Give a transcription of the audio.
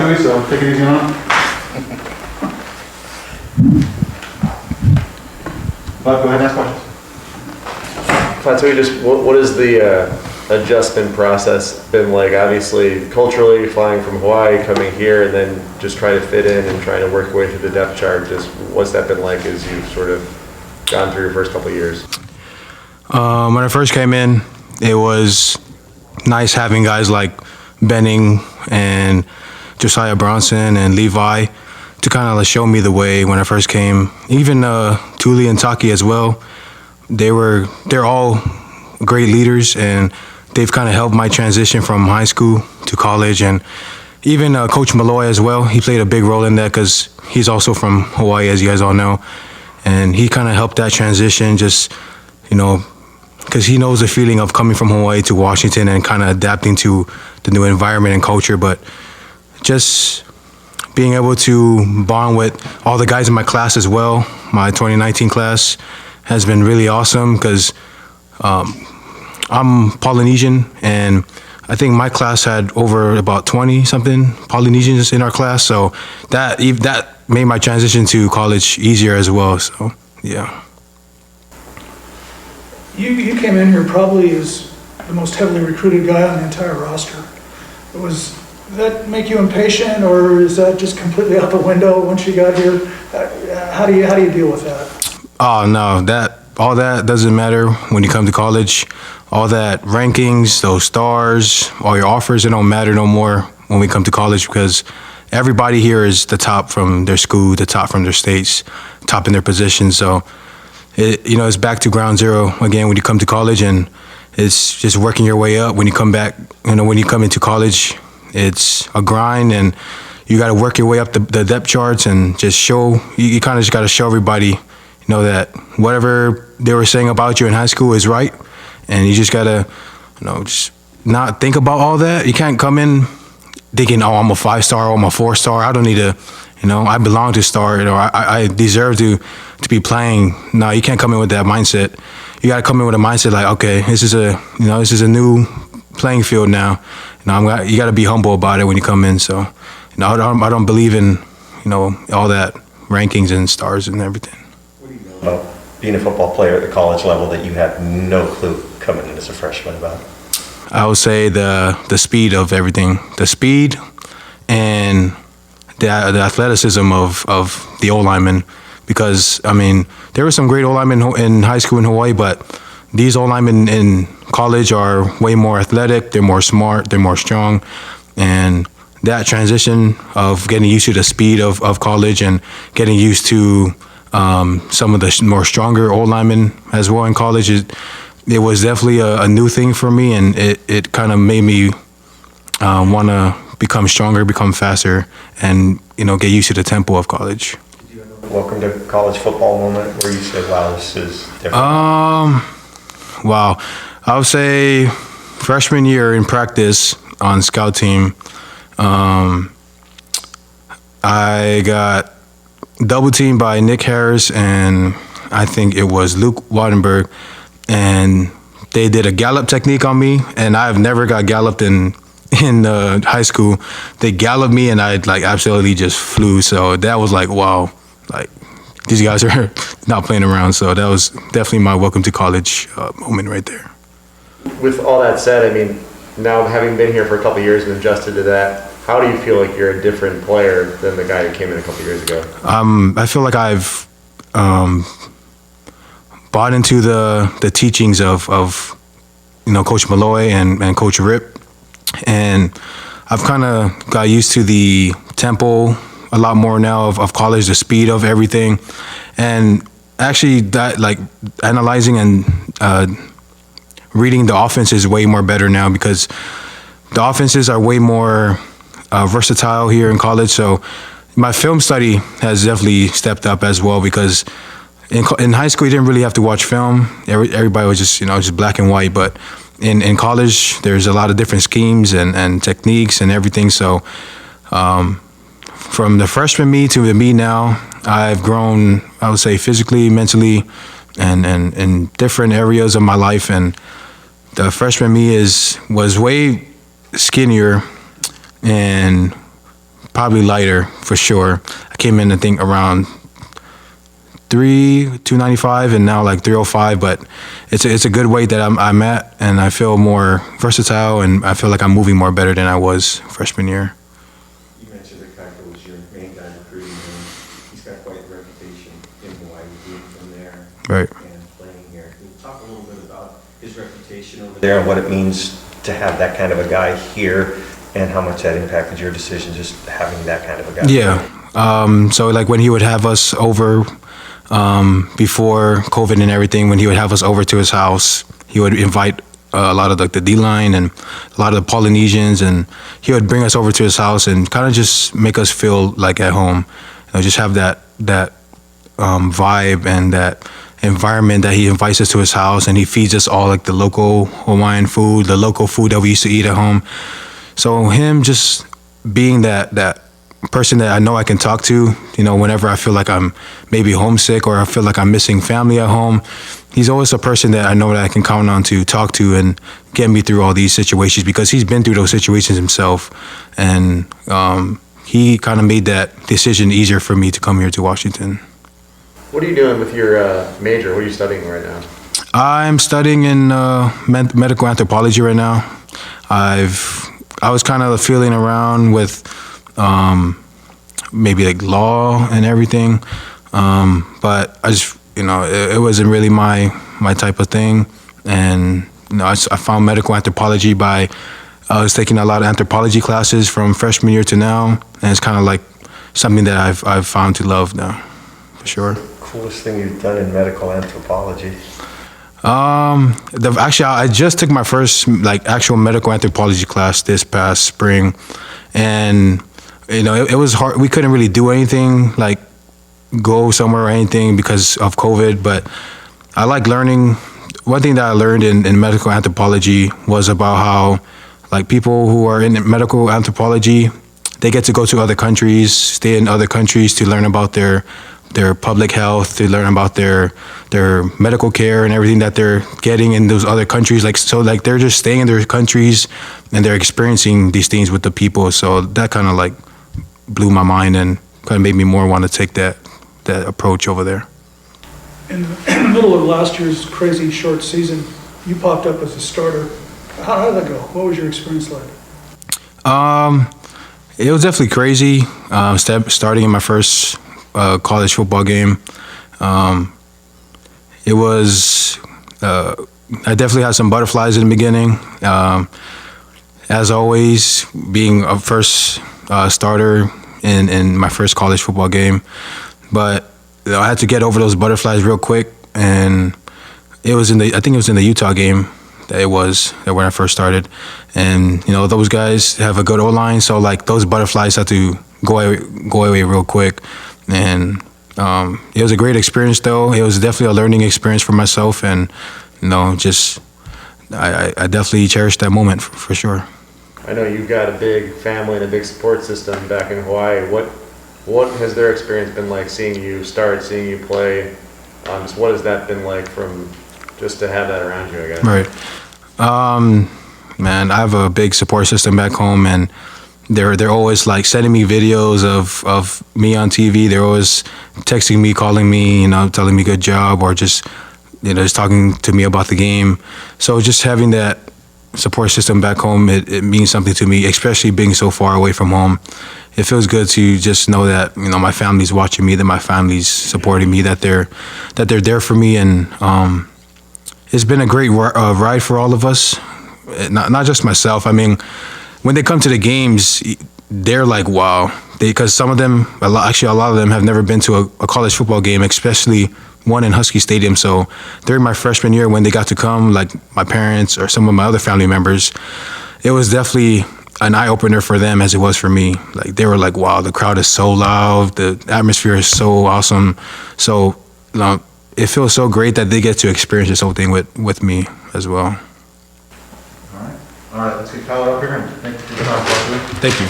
Faatui, so take it easy on him. But go ahead and ask questions. Faatui, just what has the adjustment process been like? Obviously, culturally, flying from Hawaii, coming here, and then just trying to fit in and trying to work your way through the depth chart. Just what's that been like as you've sort of gone through your first couple of years? When I first came in, it was nice having guys like Benning and Josiah Bronson and Levi to kind of show me the way when I first came. Even Tuli and Taki as well. They're all great leaders, and they've kind of helped my transition from high school to college. And even Coach Malloy as well, he played a big role in that because he's also from Hawaii, as you guys all know. And he kind of helped that transition, just, because he knows the feeling of coming from Hawaii to Washington and kind of adapting to the new environment and culture. But just being able to bond with all the guys in my class as well, my 2019 class, has been really awesome because I'm Polynesian, and I think my class had over about 20-something Polynesians in our class, so that made my transition to college easier as well, so yeah. You came in here probably as the most heavily recruited guy on the entire roster. Does that make you impatient, or is that just completely out the window once you got here? How do you deal with that? Oh no, all that doesn't matter when you come to college. All that rankings, those stars, all your offers, it don't matter no more when we come to college, because everybody here is the top from their school, the top from their states, top in their position. So it's back to ground zero again when you come to college, and it's just working your way up. When you come back, when you come into college, it's a grind, and you got to work your way up the depth charts and just show. You kind of just got to show everybody, that whatever they were saying about you in high school is right, and you just got to, just not think about all that. You can't come in thinking, oh, I'm a 5-star or I'm a 4-star. I don't need to, I belong to star, or I deserve to be playing. No, you can't come in with that mindset. You got to come in with a mindset like, okay, this is a new playing field now. You got to be humble about it when you come in. So, I don't believe in, all that rankings and stars and everything. What do you know about being a football player at the college level that you had no clue coming in as a freshman about? I would say the speed of everything, the speed and the athleticism of the O-linemen, because there were some great O-linemen in high school in Hawaii, but these O-linemen in college are way more athletic, they're more smart, they're more strong, and that transition of getting used to the speed of college and getting used to some of the more stronger O-linemen as well in college, it was definitely a new thing for me, and it kind of made me want to become stronger, become faster, and get used to the tempo of college. Did you have a welcome to college football moment where you said, wow, this is different? Wow. I would say freshman year in practice on scout team, I got double teamed by Nick Harris and I think it was Luke Wattenberg, and they did a gallop technique on me, and I've never got galloped in high school. They galloped me and I absolutely just flew. So that was like, wow, these guys are not playing around. So that was definitely my welcome to college moment right there. With all that said, now having been here for a couple of years and adjusted to that, how do you feel like you're a different player than the guy who came in a couple of years ago? I feel like I've bought into the teachings of Coach Malloy and Coach Rip, and I've kind of got used to the tempo a lot more now of college, the speed of everything, and actually that analyzing and reading the offense is way more better now, because the offenses are way more versatile here in college. So my film study has definitely stepped up as well, because in high school you didn't really have to watch film. Everybody was just black and white, but in college there's a lot of different schemes and techniques and everything. So from the freshman me to the me now, I've grown, I would say, physically, mentally, and in different areas of my life. And the freshman me was way skinnier and probably lighter for sure. I came in, I think, around 295 and now like 305, but it's a good weight that I'm at, and I feel more versatile, and I feel like I'm moving more better than I was freshman year. You mentioned that Kaka was your main guy recruiting him. He's got quite a reputation in Hawaii, being from there Right. and playing here. Can you talk a little bit about his reputation over there and what it means to have that kind of a guy here, and how much that impacted your decision, just having that kind of a guy? Yeah. So like when he would have us over, before COVID and everything, when he would have us over to his house, he would invite a lot of the D-line and a lot of the Polynesians, and he would bring us over to his house and kind of just make us feel like at home. Just have that vibe and that environment that he invites us to his house, and he feeds us all like the local Hawaiian food, the local food that we used to eat at home. So him just being that person that I know I can talk to, whenever I feel like I'm maybe homesick or I feel like I'm missing family at home, he's always a person that I know that I can count on to talk to and get me through all these situations, because he's been through those situations himself, and he kind of made that decision easier for me to come here to Washington. What are you doing with your major? What are you studying right now? I'm studying in medical anthropology right now. I was kind of feeling around with maybe like law and everything, but I just it wasn't really my type of thing, and I found medical anthropology by I was taking a lot of anthropology classes from freshman year to now, and it's kind of like something that I've found to love now, for sure. Coolest thing you've done in medical anthropology? Actually, I just took my first like actual medical anthropology class this past spring, and it was hard. We couldn't really do anything like go somewhere or anything because of COVID, but I like learning. One thing that I learned in medical anthropology was about how like people who are in medical anthropology, they get to go to other countries, stay in other countries to learn about their public health, to learn about their medical care and everything that they're getting in those other countries. Like they're just staying in their countries and they're experiencing these things with the people. So that kind of like blew my mind and kind of made me more want to take that approach over there. In the middle of last year's crazy short season, you popped up as a starter. How did that go? What was your experience like? It was definitely crazy. Starting in my first college football game, it was. I definitely had some butterflies in the beginning. As always, being a first starter in my first college football game, but I had to get over those butterflies real quick, and I think it was in the Utah game that when I first started, and those guys have a good O-line, so like those butterflies had to go away real quick, and it was a great experience though. It was definitely a learning experience for myself, and I definitely cherished that moment for sure. I know you've got a big family and a big support system back in Hawaii. What has their experience been like, seeing you start, seeing you play? Just what has that been like just to have that around you, I guess? Right. Man, I have a big support system back home, and they're always like sending me videos of me on TV. They're always texting me, calling me, telling me good job, or just talking to me about the game. So just having that support system back home, it means something to me, especially being so far away from home. It feels good to just know that my family's watching me, that my family's supporting me, that they're there for me, and it's been a great ride for all of us, not just myself. I mean, when they come to the games, they're like, wow, because some of them, actually a lot of them have never been to a college football game, especially one in Husky Stadium. So during my freshman year, when they got to come, like my parents or some of my other family members, it was definitely an eye-opener for them as it was for me. Like they were like, wow, the crowd is so loud, the atmosphere is so awesome. So it feels so great that they get to experience this whole thing with me as well. All right, let's get Tyler up here and thank you for your time. Thank you.